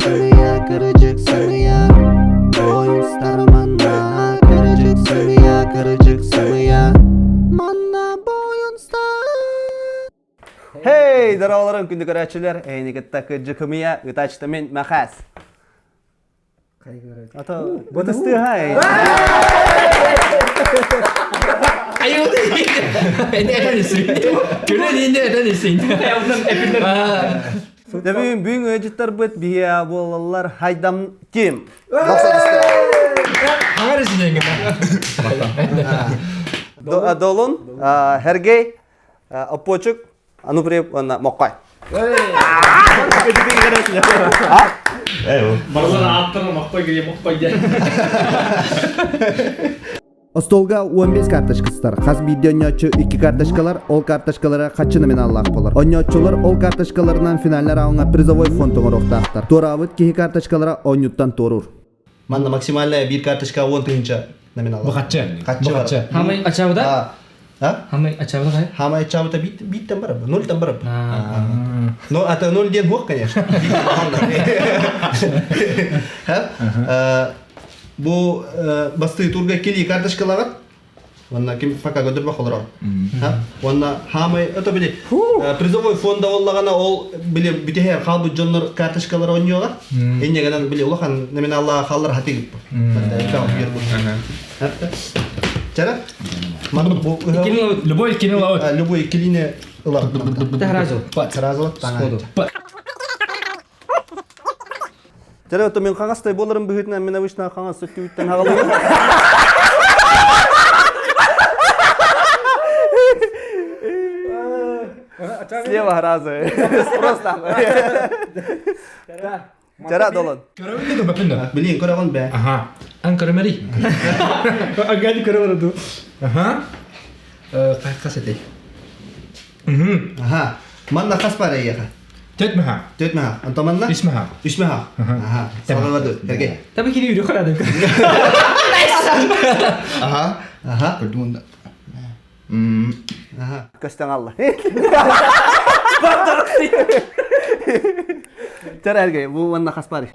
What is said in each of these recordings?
kıracaksın ya. Oyun star manna, kıracaksın ya. Manna boyun star. Hey, daravaların күндік әрәтшілер, әйнекетті кіржікімия, ұтачтымен мәқәс. Ата, бұтысты ғай. Ayo ini ada di sini. Kira ini ada di sini. Дәбін бүгін өжіттер бұт бия болалар хайдам кем. Hangar di sini enggak? Долун, Хергей, Апочук, Анупреп, Моқай. Барлары аттыры мақпай келе мақпай де. Остолга 15 карточкасыздар. Хаз видеоньочу 2 карточкалар, ол карточкалара качыны мен Аллах болар. Ойночулар ол карточкаларынан финаллар ауңа призовой фондуңа роқтақтар. Торавыт кихи карточкалара ойнуттан торур. Манда максимальная bir карточка 10 тыгынча номинал. Бухатча. Хамай ачабыда? Хамай ачабыда кай? Хамай ачабыда биттен бар, 0-тан бар. Ну, это 0 ден хук, конечно. Bu bastığı turga kili kарточкалар. Онна ким фака götür bak olur. Онна хамай это били призовой фонда оллагана ол били бүтеһе халбы жоннор карточкалар ойнойгар. Эннегенен били улахан номиналла халлар хатыгып. Чара? Мана бу Любой кино. любой килине улар. Сразу. Жара өтө мен қаңастай боларым бүгітінен мен обычно қаңас өткебіттен ағалыйым. Слева разы. Просто. Жара долон. Körömeli de bapinda. Bilin көрөгөн бе. Aha. An körömeli. Агали көрөбөрдү. Aha. Kasete. Aha. Manda kas para ya. Tetmeha. Tötmeha. Antamanna? Ismeha. Ismeha. Aha. Salavadı. Herge. Tapi kini video kan ada. Aha. Aha. Kedunda. Aha. Көстен алла. Жара әрге, бұл манна қаспары.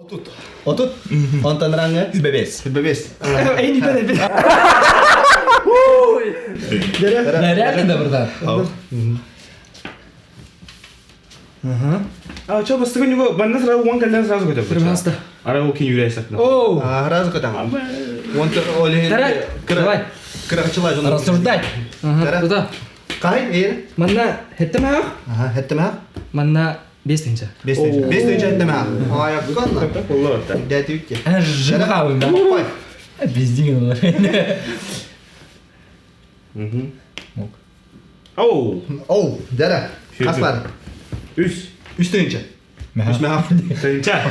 Otut. Ontan ranga. Bebes. Bebes. Ini bebes. Nerede de burada? А что бастыгы него банда сразу он калдан сразу көтөп. Пожалуйста. Ара ол кин юрайсак. Оу. Ah, razı kadang. Ontan oleh. Давай. Kırakçılar jonu. Рассуждать. Ага. Туда. Kay eğer. Манна хеттемех. Aha. Hettemeha. Манна бестинче. 5 tönce hettemeha. Aya kanna. Боллар да. Deti ükke. Ана жыгабым да. Koy. Биздиген олар. Ау. Oh, dere. Kas para? Üs. Üstünce. Üsmeha. Тынча.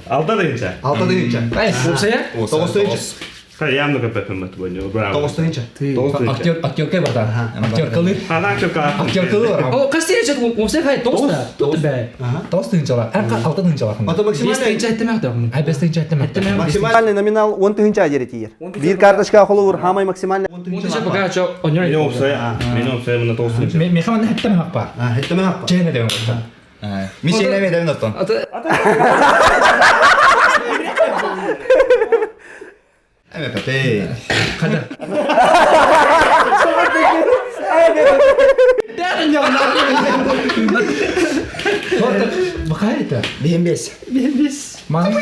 Алта тынча. 6 tönce. Ай, болса 9 tönce. Ха ямно көпөпөм бат бонё. Браво. 9 tönce. Актер кай барда? Актер кылы. Ана көкө. Актер кылы бар. О, кастире чат болса хай тоста. Тотты бай. Tost tönce var. Ан 6 тынча бар. Ото максимальный. Бестинче хеттемех да. Ай бестинче хеттемех. Максимальный номинал 10 тыгынча ажеретиер. Bir карточка қолы ұр, хамай максимальный. 10 Онда tönce. пока чо оньор. Менин опсая. Менин опсая мына 9 тынча. Мен хаман хеттемех бар. Ha, hettemeha. Чене деген бар. Ми şeyine dedim dostum. Evet, pate. Kada. Дәрін жағын Бақай это? Бембес. Маңыз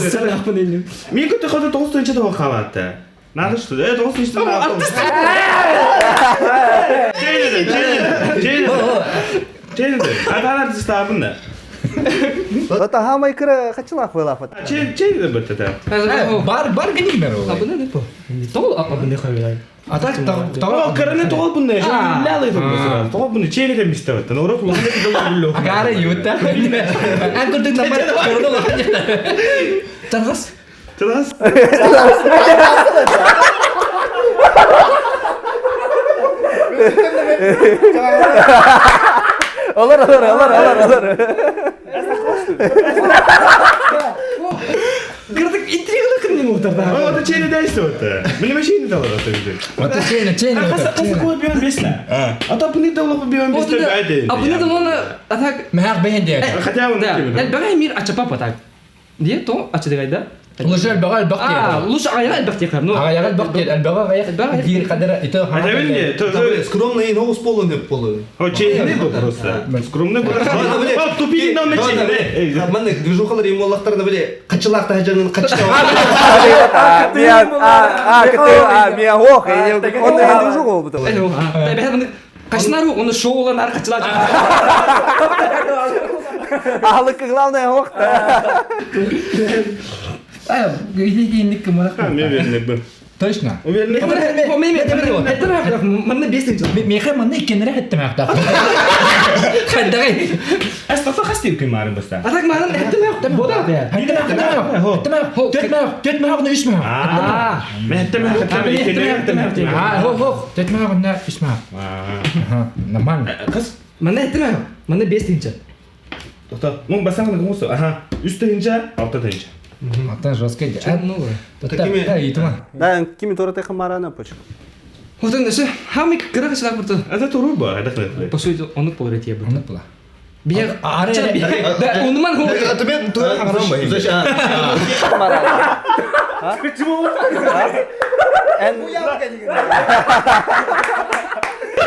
сыры ақпын елім. Мен көтө када 9 тынча да калатты. Надо что? 9 тынча да. Чейдем. Адалар дистабын да. Ота хамай кірі қачылақ ойлапыт. Чейдем бітті. Бар генеймер ол. Абыны не по? Тол абыны қойылай. А так О, каране тогал бұнны. Лялай тұрмысы. Тогал бұнны чейдем мисті бітті. Нұрат ұлғын еті дұлы бүлі. Агары юта. Ән күрдің намар көрді ғой. Тарғас. Чылас. Olur. Кырдык интриганы не мутарда. O da çeyni de işte orada. Benim şeyini de alır atabilir. Вот чейн. Kası koyup bir 15'le. Ata bunu da olup bir 15'le verdi. Абыны да оны атак Мәһәк бәйен дә. Хотя он да. Бәгай мир ачапа патак. Дие то ачыдыгайда. Лушал бәгал бак А, дә. луш аяга әлбәттә кар. Ну. Ағаяғал бак дә. Әлбәгә гаяк дир кадәр ите Хотя видите, то Скромный ногус полу не полу. o çeyni bu просто. Скромный bu. Bak tupiğinden de çeyni. Мана движухалар им Аллахтарда биле качылакта хажанын качта. Әле. Бәһә моны кашнару оны шоулар аркачылар. Ахлыкы главное вакыт. А, гейник кемара. Ne verin bu? Точно. O verin ne? Мен бесин. Мехе мен икенре хәтте мәхтә. Хәддәгай. Aslında kastım kim varım basta. Атак манын хәтте юк. Бода. Хәтте мәхтә. Төт мәхтә үч мәхтә. А. Mehtem mehtem. А, хо. Төт мәхтә үч мәхтә. Нормально. Kız. Мен хәтте. Мен бесинче. Doktor, mun basang ne kumusu? Aha, üstte ince, altta da ince. Ата жестко. Ну. Такими. Итма. Да, кими тората хамарана поч. Хотын эше хамик кырагычлар бурды. Это туру bu, это kılıklı. По сути, оны полретия бурды. Оны була. Бия. Аре. Да, онуман хо. Атымен тура хамаран ба.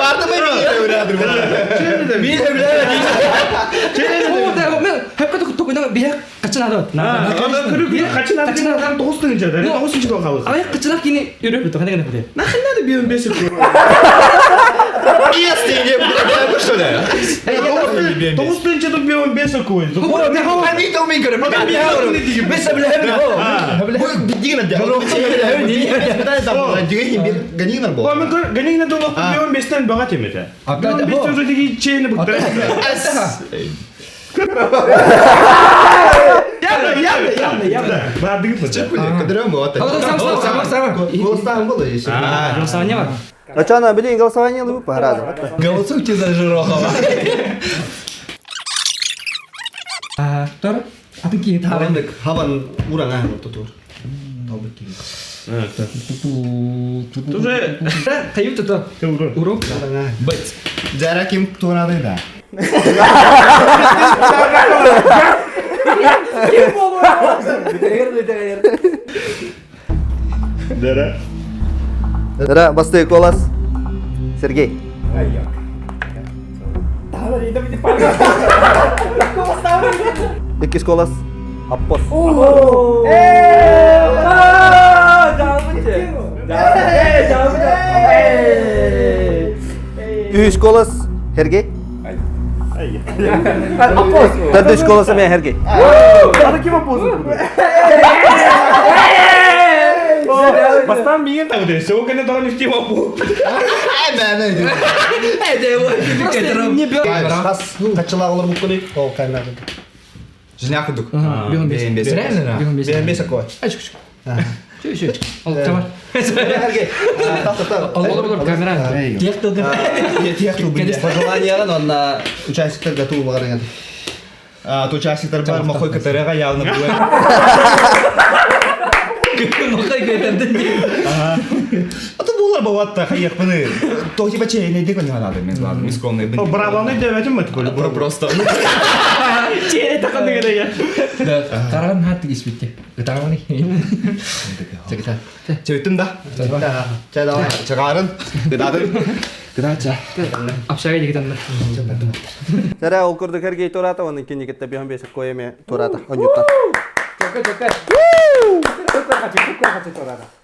Бардымы öğrendim. Мин хәблә. О, да, мен хәккәтә токуна бия качынады. Adam kırık kaçın adam 9 ince der. 9 ince bakalım. Ай качылак кини йөрөп бит, кандай гына бит. Nahın ne bir 15 kuru. Если не bu что ли? 9 ince de bir 15 kuru. Они то умеют говорить. Ben bir yapıyorum. Mesela bile hep bu bildiğin de. Bildiğin bir ganiner bu. Ama ganine de olup bir 15'ten bagat yemete. Ata Bir 15 önceki çeyini bu. Yapma. Vardı gitmedi. Кадрам вот. Сам. Голостан было еще. Голосование бар. А что она, блин, голосование лупа пограда. Голосуйте за Жирохова. А, тор. Аты кини тары. Хавандык хаван уран ага тутур. Уже Кайып тото. Урок. Быт. Жара ким турады да. Dere. Да, басты колас. Сергей. Экис колас. Аппос. Üç колас. Сергей. Дөрдөш коласа мен Сергей. Bastan bir yen tabii. Soğuk ne dolan ifti var bu. Хас качылагылар буп калый. Ол кайнады. Жинак идук. Реально? Ben месако. Ачык. Чүй. Ал камер. Сергей. Та. Ал камера. Тектоды. Пожелания на участников готовы багарган. То участниктер бар махой катерега явно бу. Махай көтөрдүн. Ата булар баватта хаяк буны. То типа чейни деп не надо мен ладно, ми скромный. O bravаны devetim mi böyle? Просто. Чейне таканды керек я. Да, караган хат испитте. Гытаганы. Чекта. Чевиттим да. Чайда. Чагарын. Гыдадын. Грача. Апшага дегенде. Сара ол көрдүк Сергей Тората, onun ikinci gitti bir 15 koyeme Тората. Онюттан.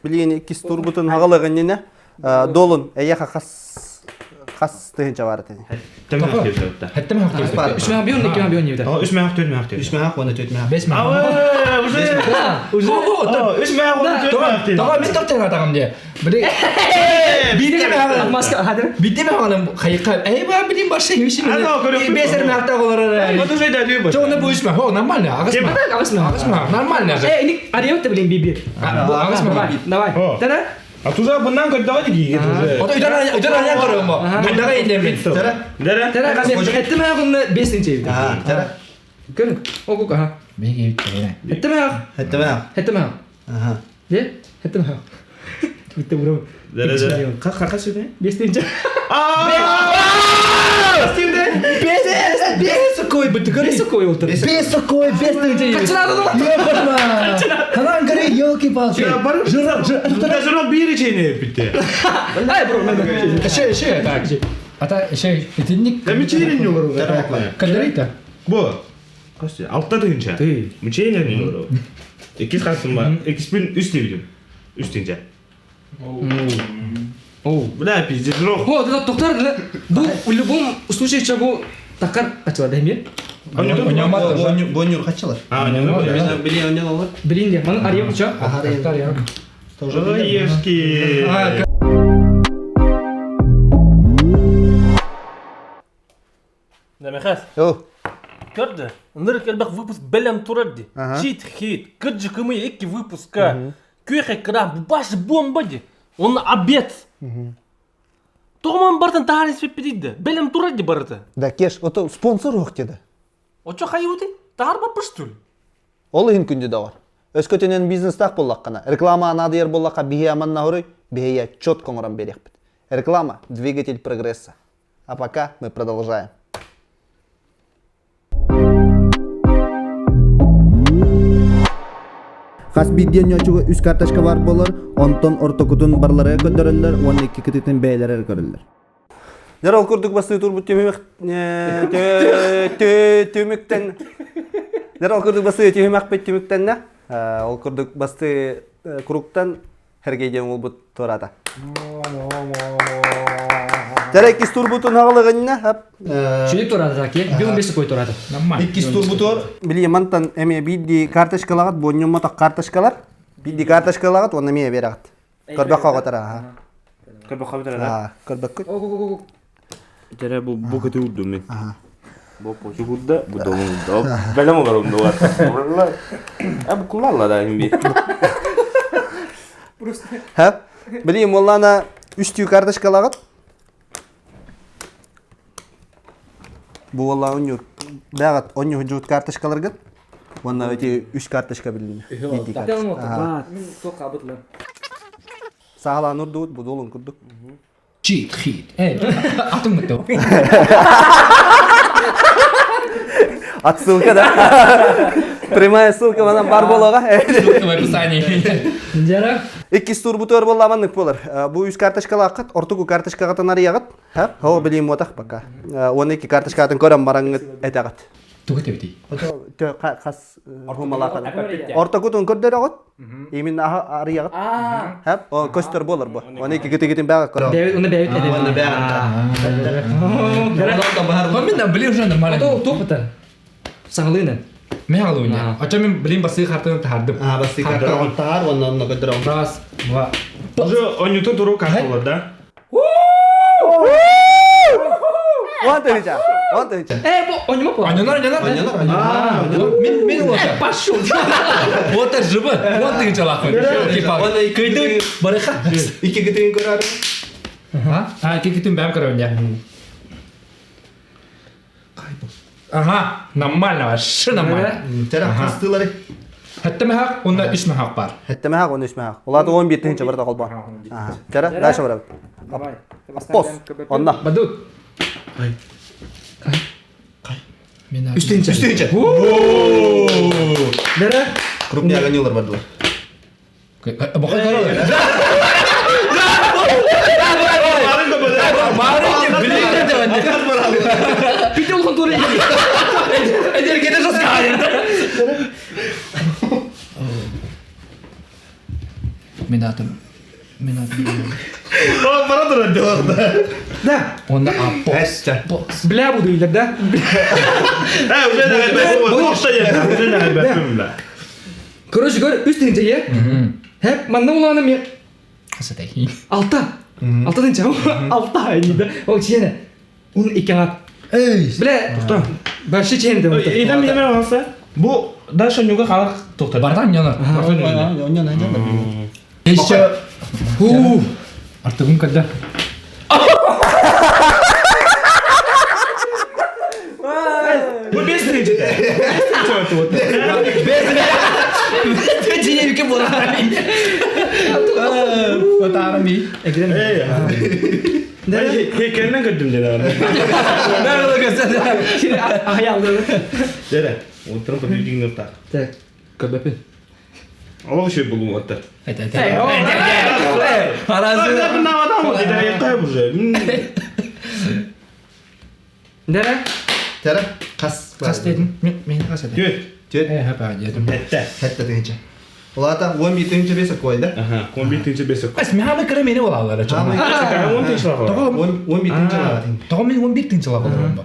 Билин ikis турбутун хагалаган долун эяха хас тыгынча бар экен. Tamam yaptı. Хәтте мәхтә. 3 мең бион, 2 мең бион ебде. O 3 mehak 4 mehak. 3 меха, оны 4 меха. 5 мәхтә. Aa, уже. O 3 mehak 4 mehak. Тага мен токтен атагам ди. Биле. Бидеме хаган Маска хадыр. Бидеме хаган хайка. Эй ба билин башы юши. Ана, көрөп. Бесер мәхтә булар. Вот уже да любит. Жоны бу ишмә. О, нормально. Агысма. Агысма. Нормально. Ник ариот блин биби. Агысма. Давай. Тана. А туза bundan kötü daha iyi уже. Ото уйдан көрөм бу. Мындага индем. Dere. Тана мен хәтте мэгын 5-нче ебде. Тара. Көр. Огука. Беге үттә. Хәтте мэг. Хәтта меха. Хәтте мэг. Ага. Ne? Hatta mı? Bitti bro. Kakak sini. Bestince. Бесокой бы ты говоришь. Бесокой oldu. Бесокой, бесокой. Kaçıradı da. Kanan gari елки-палки. Burada sonra bir içine bitti. Ay bro ben. Şey так. Ата şey etkinlik. Ben içine iniyorum. Калорий-то. Bu. Kaç ya? Altta duyunca. Değil. Müçeyle iniyorum. İkiz kalsın var. İkiz bin üst dividim. Üstünce. О. Bu da pizza roh. О, да доктор, да. Bu в любом случае чего такар açığa değil mi? Бонюр kaççılar? Ha, ne var? Ben biliyorum ne olur. Bilin diye. Bana arıyor uçağı. Доктор я. Ой, ешки. Демехас, Yo. Кырды. Нырк элбах выпуск белем турадди. Ага. Чит хит. Кырджи кымы эки выпуска. Күйхе крам. Баш бомбади. Он обед. Тоғман бартын тағар еспеп бедейді. Белем турадди барыты. Да кеш, ото спонсор жоқ деді. Очо хайуды? Тағар бапыш түл. Ол иһин күнді да бар. Өскөтенен бизнес так боллақ қана. Реклама анадыр боллаққа бихе аманна хорой, бихе чет коңыран берек бит. Реклама – двигатель прогресса. А пока мы продолжаем. Хас видео ночуга үс карташка бар болар, онтон ортокутун барлары көндөрөлөр, 12 кититин бейлери көрөлөр. Жарал көрдік басты турбут төмектен. Жарал көрдік басты төмек бет төмектен не? Ол көрдік басты кругтан хергейден ол бұт торада. Жарайк из турбутун ағылығынна. Чүлік тұрады таки. Бюн бесокой тұрады. Иккис турбутор. Биле мантан эме бидди карточкалагат, бонньон моток карточкалар. Бидди карточкалагат, онна мие берагат. Көрбек қағатара. Körbe kabitara da. Көрбек көт. Tere bu kötü vurdum ben. Bu poşu burada, bu da onun da. Böyle mi var onda var? Vallahi. Bu kullarla da şimdi. Ха? Биле моллана 3 түү карточкалагат. Бу валла оню бягат оню жут карточкаларга. Онна өте 3 карточка билине. Бидди карточка. Сағала нұрдуыт, бұ долын күрдік. Чит хит. Атың мықты. Отсылка, да? Прямая ссылка манан бар болуға. В описании. Жара. Иккис турбутор болла аманнык болар. Бу 3 карточкалар қат, ортугу карточкаға тан арияғат. Хау білейм отақ бака. 12 карточкаға көрім бараңыз әтәғат. Тугат эбити. Қас хумалақаны. Ортогутун көрдер ағат. Емін арияғат. О көстер болар бұ. 12 кеті-кетін бәға көрім. Бәйт, оны бәйт әдеді. Оны бәға. Мен да билем уже нормально. Ото топыта. Саңлыйны. Мен алуня. Ача мен билем басы картаны тардым. Басты карточкаға тар, онна көдер ағат. Раз, два. Уже он не тот урок картолар да. Вантовича. Вантовича. Бо, онима по. Анянар. Мен олата. Пошел. Вот это живы. Вот ты жалақы. Кайдың барыха. 2 кетен көрар. Кекетін бәм көрем я. Ага, нормально, вообще нормально. Тәрі қастылары. Хәтті мәхақ, онда 3 мәхақ бар. Хәтті мәхақ, оны 3 мәхақ. Олады 11-тінші бірді қолба. Тәрі, дайшы барабы. Пос, онна. Бадут. Үстейінші. Дәрі. Крупный огонелар бардылар. Бұқай қарады. Пите ол конторы еді. Әдер кеді жасқа. Мен атым. Bana da orada. Да. Онда апос. Бля буду илер, да? Ha, уже da galiba. Bu işte ya. Уже da galiba. Короче говоря, үстіңде, е? Хәп, манда оланы мен... Қасатай. Алтадан чау. Алта айниді. Ол чені. Onun iken at. Бля, бәші чені де oldu. İdem bir hemen olsa. Bu da şu yuga kalak toxtadı. Бардан яна. Оннан айдады. Еще. Артығым қадда. Bu 5-ci de. 5-ci oldu. Динамика болады. Aram iyi. Egren. Heykelden gördüm dedi abi. Nerede göster? Şimdi ayağları. Dede. Oturup bir bildiğin nokta. Tek. Köbepi. Ama şey bulun hatta. Hadi. Hey, o. Parası. Ben ne adam mı? Dede yeter bu şey. Nere? Tere. Kas. Kas dedin. Men kas dedin. Göt. Hep yedim. Hette. Hatta deyince. Olata 11-nji besa koyda. Aha. 11-nji besok. As mi hame kere meni olallar çama. Kamu 11-nji var. Tamam. 11-nji latin. Tamam men 11-nji lava olamba.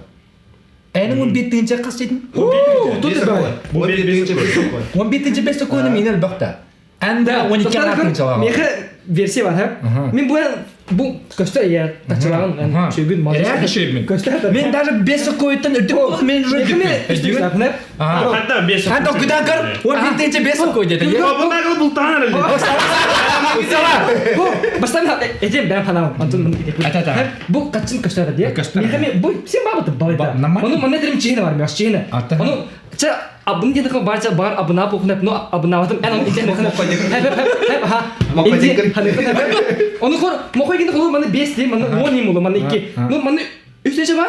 Eni 11-nji kas dedin. Bu 11-nji besok koy. 11-nji beste koyunu minel bakta. Anda 12-nji lava. Meka versiya var hep. Min bu göster ya. Taçılan şu gün mal. Eğer şey mi? Göster. Men daha beste koyuttan ödü men Meka mi? İstiyorsan hep. Hatta besok. Hatta kudan kar 11-nji beste koy dedi. Ya bunlar kadar bultan herhalde. Basta mi edem ben falan. Antun Ata. hep bu kaçın göster diye. Meka mi bu sen babatı balıda. Onun mana derim çiğne var mı? Çiğne. Onun ça abun diye de barca bar abuna pokun no abuna vadım en onun içine bakın hep ha onu kor mokoy ginde kolu mana 5 değil mana 10 nim olur mana 2 no mana üstece var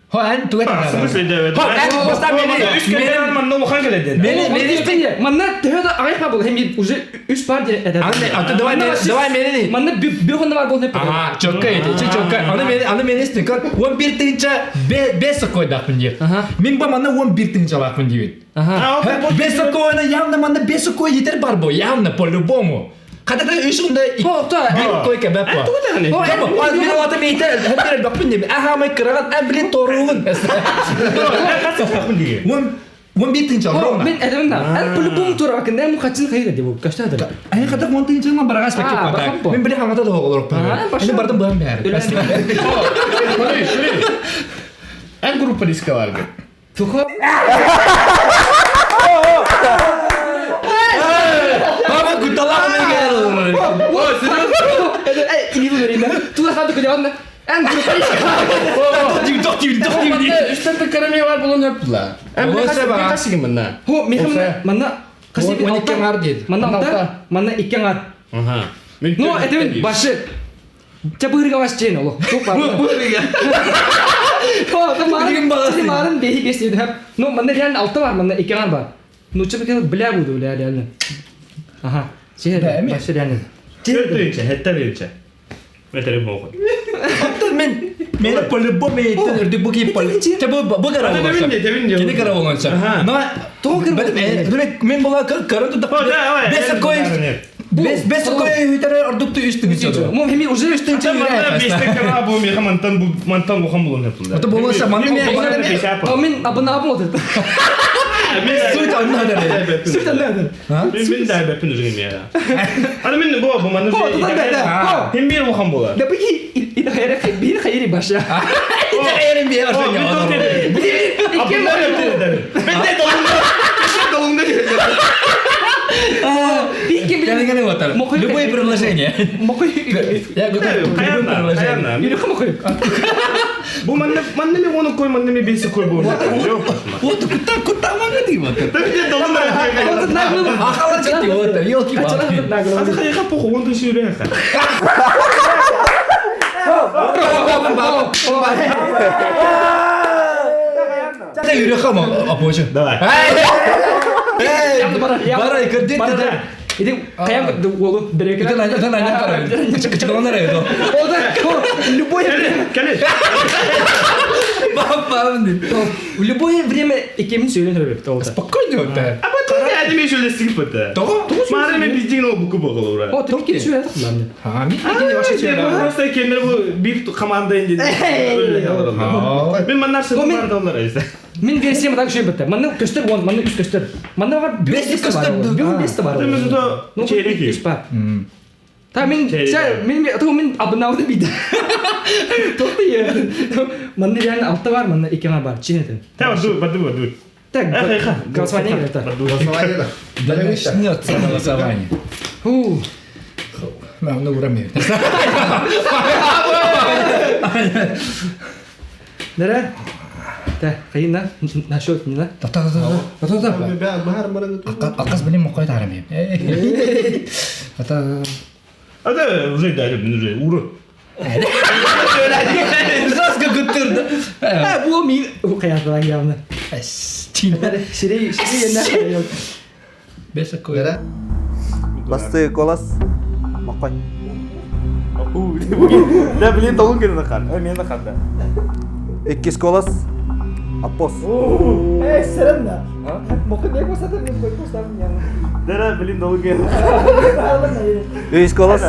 Ho en tuet. Aslında şey de evet. Ho en basta meni. Üç kere ben ne muhan geldi. Beni üstece mana tehde ayıp kabul hem bir ucu üst par diye eder Anne atı davay meni. mana bir onda var gol hep Aha çok kaydı. Çok kay. Anne meni istikrar. 11-nji beste koydak bundiye. Min ba mana 11-nji lava bundiye. aha Beste koyuna yanında mana beste koy yeter barbo. Yanında по-любому. Kadar da üstünde bir koy ke bapa. Kamu az bir orada meter hep bir bakın diye. Aha mı kıran abli torun. Wan bitin oh min edem da el pulu bum tur akın dem kaçın kaydı diye bu göster de Ay kadar montin cuma beragas pakai Ah, kotak. bakam po. Min beli hangata doh olur pa. Ini barda bam ber. En grupa diska var. Tuko Baba gutala mı gel? ini bu vereyim ben tu da kadar kocaman en grup Üstten de karamiye var bulun hep la. En kasih gimana? ho miham mana kasih bir Wanita ngardi. mana alta mana ikan ngar Aha. no edem başı cabır gawas cen Allah çok var oh kemarin behi besiydi hep no mana yani alta var mana ikan ngar var no çabuk bela budu bela yani aha şey başı yani Dördüncü, hette birinci. Veterim mi okudun? Men по-любому это bu ki pol. Coba bu gara olacak. Devince. Kini gara olacak. No, demek men bola karın tutup besa koy. Besa koy hütere orduktu üstünü çalıyor. mu hemi ucu üstün Tamam da beşte kara bu mi mantan bu ham bulun hep la. Atı bolsa manı mı? Amin abone oldu. Suç anladı. Suç anladı. Min de hep üzgünüm ya. Hadi min bu manı. Hem bir bu ham bola. Da peki ini bir hayri başa. Eğerim bir yerden ya. Abim var ya. Ben de dolunda. Bir Gane water. Любое предложение. Mokoy. Ya готов. Любое предложение. Yürü mokoy. Bu manne mi onu koy manne mi besi koy bu. Вот куда mana di water. Tapi dia dolunda. Akal çekti water. Yok ki water. Hadi kaya kapı kovan da şöyle ya. Kita yürü kamu apa aja? Давай. Bara kerja tidak. Ini kayak wolu bereka. Itu nanya karo. Kecil mana itu? O da любое Gel. Paham nih. любое время ikimiz söylüyor hep oldu. Spokojnie water. Ama tabii hadi mi şöyle sıkıp da. Toh? Mare mi bildiğin o buku bakalım oraya. O tabii ki söylüyor lan. Ha, mi? Bu hasta kendine bu bir komanda ince. Öyle yapalım. Ben manlar sınıflar da onlara işte. Min versiya mı şey bitti. Mana göster one, mana üst göster. Mana var Best best göster. var. Bir best var. Değil mi Zuto? No Çeyrek iyi. üst par. Ta min min abone bir de. Çok iyi. Mana yani altta var mana ikan var. Çiğnedin. Tamam dur. Tak. Голосование это. Голосование да. Да начнется голосование. Ну, уровень. Nere? Ta, kayına naşot ni la. Tata. Ben bahar mara Akas benim mau kau tarik ni. Tata. А да, уже дали, уже ура. Сразу götürdü. Bu min hayatlar явно. Şirey yana. Беса кой. Дара. Басты колас. Мақой. Да, блин, толун кені қан. Мен қан да. Иккис колас. Апос. Selam da. Mungkin dia kok satu nih kok satu yang. Да, блин, толун кені. Үйс колас.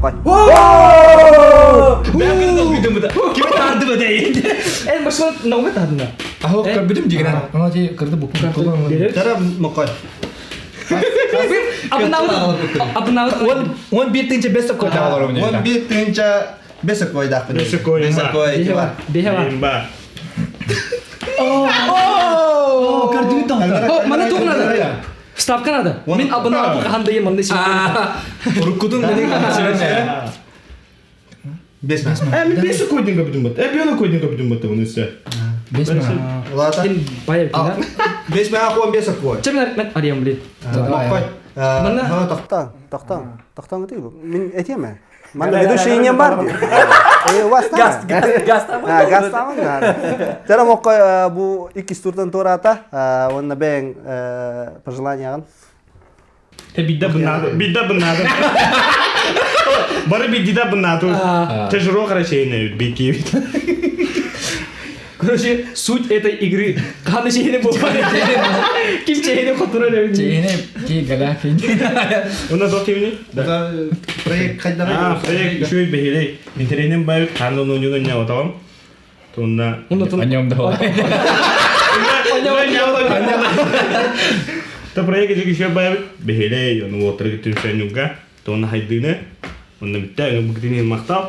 Мақой. Ben kırdım güdüm bu da. Kimi tardı bu değil. En başta ne oldu tadına? Ah, kırdım diye gelen. Ama şey kırdı bu kullan. Дара мақой. Abın avı. Он биртинче беса кой да var onu. Он бит тынча бесок койдақ. Бесок кой, Бесок кой. Behe var. Ба. Kırdı da. Oh, mana tuh nada? Stop kan ada? Min abın avı kahandayım onu şimdi. Urukudun dedi kanasına. Бесма. Мен бесі койдың көбдің бат. Бені койдың көбдің бат оны ise. Бесма. Лата. Tin bayar kita. Бесма ақуан бесок кой. Cem ben arayam beli. Мақой. Mana? Тақтан өтей бұл. Мен етеме. Манда ведущийінен бар дейді. Газ тамын. Жара моқой бұл иккис турдан турата. Онна бәң пожеланияғын. Бида бынады. Бары бидида бынады. Тяжело қарашайны беки. Короче, суть этой игры. Каны şeyini bulmak. Kim şeyini kontrol ediyor. Şeyine ki gala ki. Ona da tevni. Проект қайдара. Проект şöyle behire. İnternetin bayı kanun oyunun ne otalım. Tonda. Annem de var. Та проект juga şöyle bayı behire. Onu water gitu sen juga. Tonda haydığını. Onu bitti. Onu bugün maktab.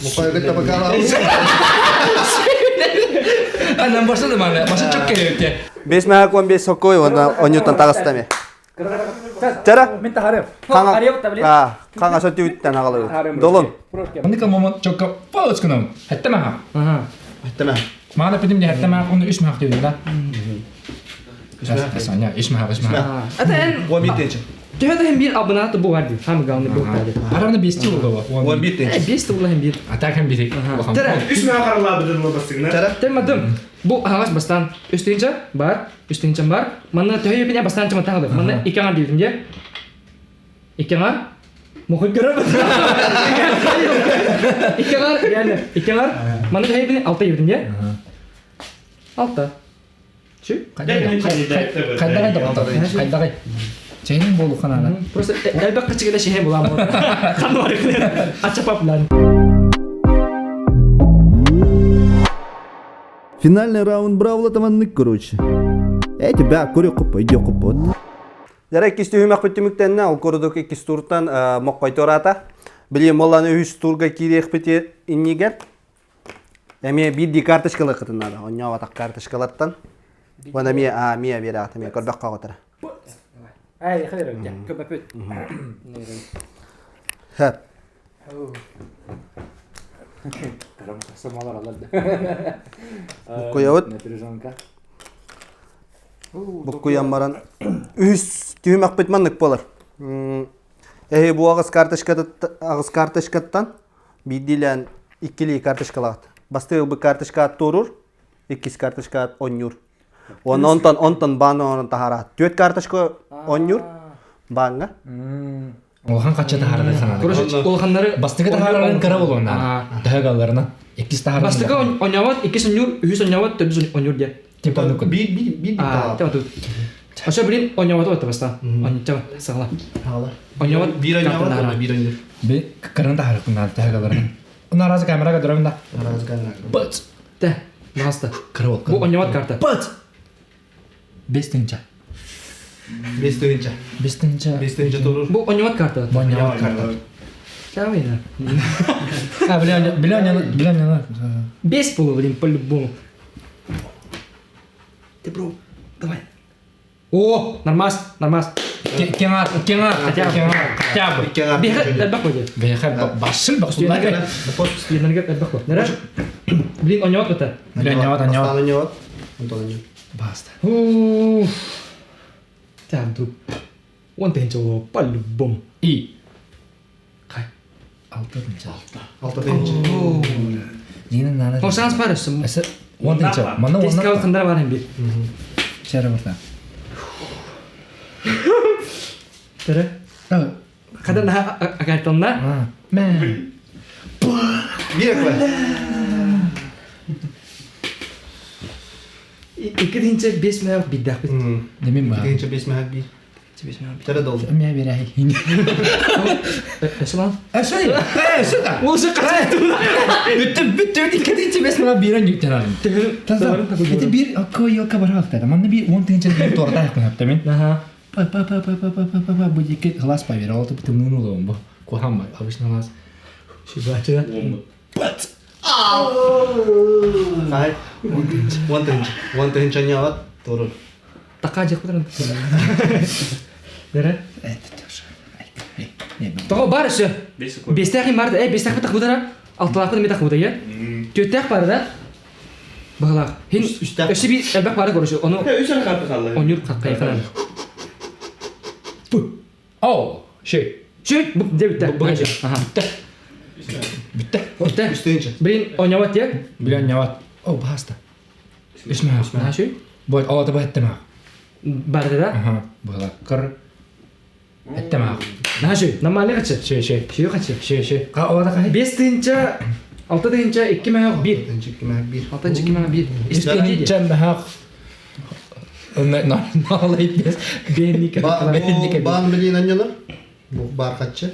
Мақой гыта бакала. Annem başladı mı? Başa çok geliyor ki. Бес мәғакуан бес сокой, оннютан тағыстаме. Жара? Minta harap. Қаңа Arayam da beli. қаңа сөтті үттен ағалы. Долын. Onu kan moment çok fazla çıkınım. Hatta mı ha? Tamam. Mana benim de hatta mı onu iş mi hak diyor da. Sanya iş mi hak iş mi hak. Ada en. Он бит тынча. Tuhada hem bir abına da bu vardı. Ham galını bu vardı. Aramda bir oldu o. Он бит тынча. Beş de ulah hem bir. Atak hem bir. Tere. Üstüne akarlar bir de bastık ne? Тара. Temadım. Bu havas bastan üstünce var. Mana tuhaya punya bastan cuma tahu. Mana ikan di dia. Ikan Mungkin kira betul. İkkeler yani ikkeler. Mana tuhaya punya alta yürüdüm ya. Alta. Şu? Kayda da. Senin bolu kanala. Просто elbet kecil şey bulan bu. Kan var ya. Açıp lan. Финальный раунд бравла таманнык, короче. Эти бәк көрі құппа, үйде құппа от. Жара иккисті үймәк бүттіміктенне, ол көрдік иккис туртан моқпай тората. Білем оланы үйс турға кейдек біте иннигер. Әме бидді картышкалы қытынады, оңа ватақ картышкалаттан. Оны мия бері аты, мия көрбәк қағытыры. Ay, hayır ya. Köpek öt. Hep. Koya ot. Bu koyanmaran üst tüymek bitmanlık bolar. Bu ağız kartışkattan bidilen ikili kartışkalat. Bastığı bu kartışkat durur. İkisi kartışkat onur. Ondan bana onun tahara. Düet kartışka onur. Bana. Olhan kaçta taharada sana. Короче, olhanları Bastığı taharların kara bolu onlar. Dahagallarına. İkisi taharada. Bastığı onyavat, ikisi onur, ühüs onyavat, töbüs onur dia. Tipa nukun. Бит Ah, coba tuh. Asal beli onyavat apa bastan? Coba salah. Onyavat Bir oynamak bir oynar. Bir karın tahar bunlar dahagallarına. Bunlar razı kamera durumda. But. Teh, basta. Kara bol. Bu onyavat kartı. But. Bestinca. Бес тынча. Bestinca. Бес тынча турur. Bu onyavat kartı. Banyavat kartı. Siapa ya? Ha bilen yana. Без полу, блин, по-любому. Ты, бро, давай. О, нормас. Kengar. Хотя бы. Беха, элбак вроде. Беха басыл басылlar. Стильный гад, элбак вроде. Нера? Блин, онyavat это. Bilen yana. Антон анёт. Баста. Там тут. Он тенчо по-любому. И. Кай. Алтынча. 6-ынчы. Ненің наны. О, шанс бар үсім. Әсі 10-ынча. Мана Тескал 10-ынча. қындар бар hem bir. Шәрі бұрта. Тәрі. Қадар наға агартонна. Мә. Бирек бар. İki deyince 5 məhəq biddək bit. Demin бар. 2-нче 5 мәһәк бир. 5 məhəq bit. Тәрә долды. Мә берәй. Әсі lan? Әсі. Әсі да. Ол шы қачай. Бүтті ikkinchi bes mena biran yükten aldım. Hadi bir akko yolka var halkta. Manna bir 10-tınca bir torda yapın hafta men. Aha. Bu iki hlas pay ver oldu bir tümünü olalım bu. Kohan var. Abişin hlas. Şu bahçede. Кай. 10-ынчы. 10-ынчы няват. Тору. Тақа жақ бұдырын. Дәрі? Evet diyor. Тоға бар үші. 5 тәқім барды. 5 тәқім тақ бұдыра. 6 тәқім мен тақ бұды, е? 4 тәқ бары да. Бағылақ. Хин үші бір әлбәқ бары көріші. Оны 3 kartı kaldı. 10 юр қатқа еқінады. Oh, şey. Şu, bu de bitti. Bu Bence. bitti. Aha. Bitti. Bitti. 3-ынчы. Birin oynayat ya. Bilen ne var? Oh, basta. İsmi ha. Aha şu. Bu ağda bu ettim ha. Barda da. Aha. Bu da kır. Ettim ha. Aha şu. Normalde kaçı? Şey. Şu kaçı? Şey. Ağda kay. 5 deyince 6 deyince 2 məhəq 1. 6-ынчы 2 мәһәк бир. 6 deyince 2 məhəq 1. İspenin cem ha. Nalayıp biz. Benlik. Бан билин аннялар. Бу бар катчы.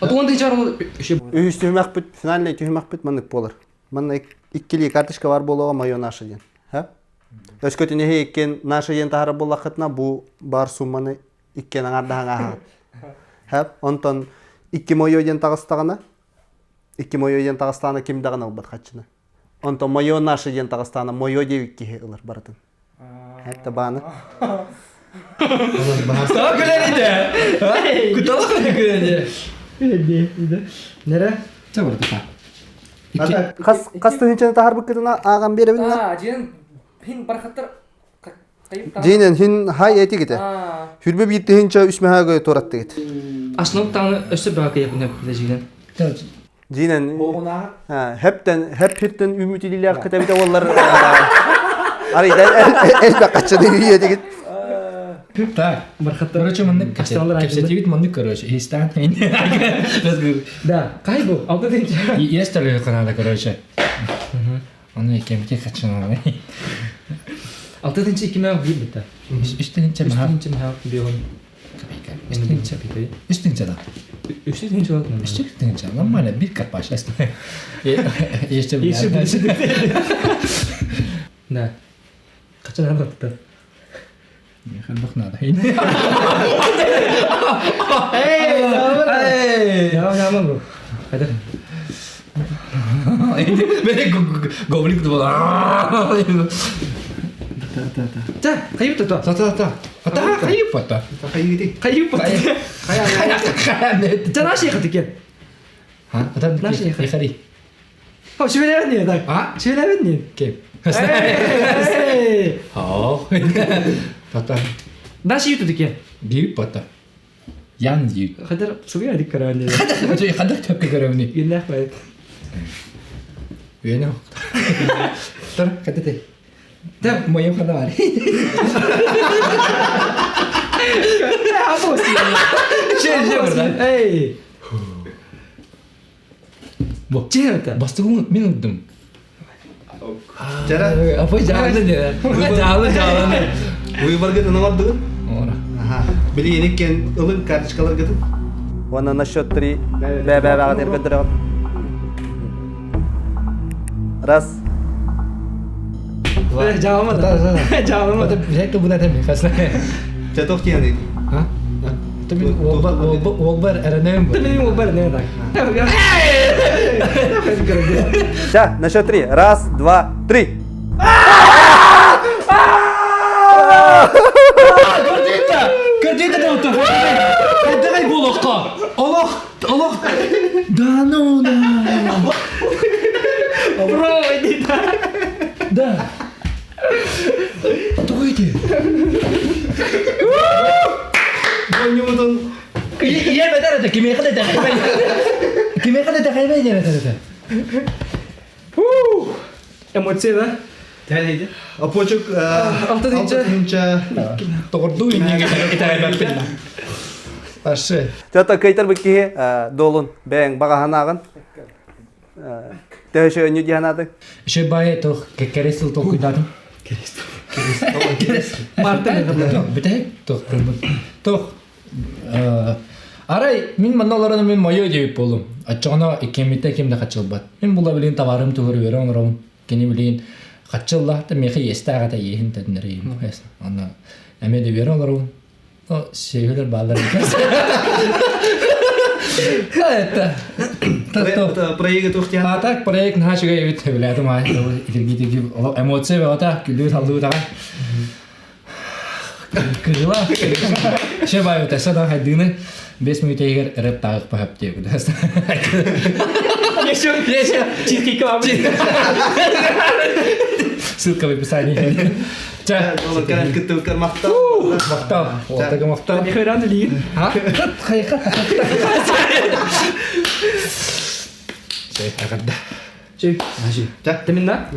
Аты 10 deyince аралы şu. Үйүс түймәк бит, финальный түймәк бит мындык болар. Мында иккили карточка бар болуга майо нашы ден. Ха? Өскөтүнө хейкен нашы ден тахары болакытна бу бар сумманы иккен аңардага ха. Ха? Онтон 2 майо ден тагыстагана 2 майо ден тагыстагана кимде гана албат катчыны. Онтон майо нашы ден тагыстагана майо деп икки ылар баратын. Хәтта баны. Daha güleriydi. Kutala kadar güleriydi. Nere? Çabuk da. Ата кас тыгынчаны тахар быкытына аган беребин. Jen pin barxatlar kayıp da. Жинен хин хай эти кете. Хүрбе бит тыгынча 3 мәһәгө торатты кете. Aslında tane ösü bırakı yapın da Jinen. Жинен hep hepten ümit ediler kete bir de onlar arayda elbette kaçırdı üye de git. Так. Barxatlar. Короче, мандык Каштанлар кепсете вид мандык, короче. И стан. Да, кай bu? 6 deyince. И есть ли канада, короче. Onu kemike kaçınıyor. 6 deyince 2 məhəq 1 bitti. Üstünce mi 3 ha? deyince məhəq 1 oldu. Üstünce. bitti. Üstünce da. 3 deyince oldu. Üstünce. Normalde bir kat başlasın. Jeszcze bir. Да. Kaçın hem baktı. Хәлбәк нада. Ya bu. Hadi. Böyle goblin gibi. Ta, kayıp tuttu. Ta. Ata kayıp ata. Кайгыти. Kayıp tuttu. Kaya. Ta nasıl yıkadı ki? Ha, ata Nasıl yıkadı? yıkarı. Ha, şöyle ver niye tak? Ha? Şöyle ver niye? Kim? Hey. Ha. Ata. Nasıl yuttu ki? Bir pata. Yan yük. Kadar su verdik karanlığı. Kadar tepki görevini. Günler var. Öyle mi? Dur, kadar de. Da, moyum kadar var. Apa sih? Şey burada. Hey. Bu. Cihata. Bastı mı? Ben unuttum. Жара. Apa jalan ya? Jalan. Уйбар гыты наңарды. Ora. Аха. Билин иккен ылын карточкалар гыты. Вона на счет 3 бәбәгә дер гыдырып. Раз. Cevabı da. Cevabı da. Pada direkt bu da tabii kasna. Чаток тияны. Ha? Tabii Wolbar aranem bu. Benim o bar ne tak? Ща, на счет 3. Раз, два, 3. Kerja dah tu. Ada kai bolok ka. Allah. Da no. Bro, ini tak. Da. Tu itu. Oynuyorsun. Iya betul ada kimi kada dah. Kimi kada dah kaya dia betul. Эмоция, да? Апочук Алтынчы. Торду ini kita ada pin. Аше. Жата кейтер бикки долун бең багаханагын. Тэшө өнү диханады. Ше бай то кересил то куйдадым. Мартин. Бите то. Арай мин манналарны мен майо деп болдум. Ачана икемите кимде качылбат. Мен була билен таварым тугыр берем ром. Кени билен качыллахты мехи эстагата ехин теднерим. Ана эме де берем ром. О севелер балдар. Это проект ухтян. А так проект нашего ведь влядом а энергетики эмоции вот так люди салду так. Кыла. Шебай вот это да ходины без митегер рептах пахапте вот это. Еще чирки квабли. Ссылка в описании. Ча, Kalau kalian ketukar maktab. мактал. Вот так мактал. Не херан ли? А? Хайха. Сей агада. Чей. Ажи. Теминна?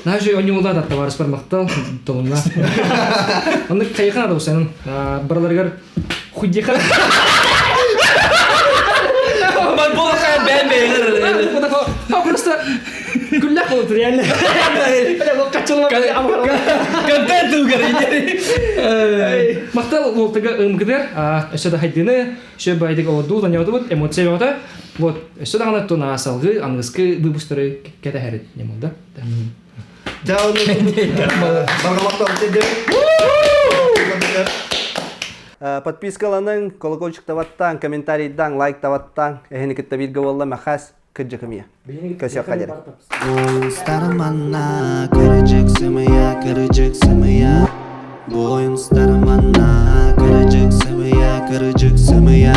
Нажи он не улада товар спар мактал толна. Он кайхан да усанын. Барларгар худиха. Ман болаха бәмбе. Просто كلها قلت يعني انا وقعت كنت مقتل والتقى مقدر الشده هيدينا شو بعدك اودو دنيا اودو эмоция وتا вот الشده انا تو ناسالغы английский выбустры كده هرت немонда Jauh nih. Bangga maktab dedi. Подпискаланын, колокольчик таваттан, комментарийдан, лайк таваттан, эхеникетте бирге болла махас кыджыкымия. Көсөк кадер. Oyunlarımana kırıcıksın mı ya? Bu oyunlarımana kırıcıksın mı ya?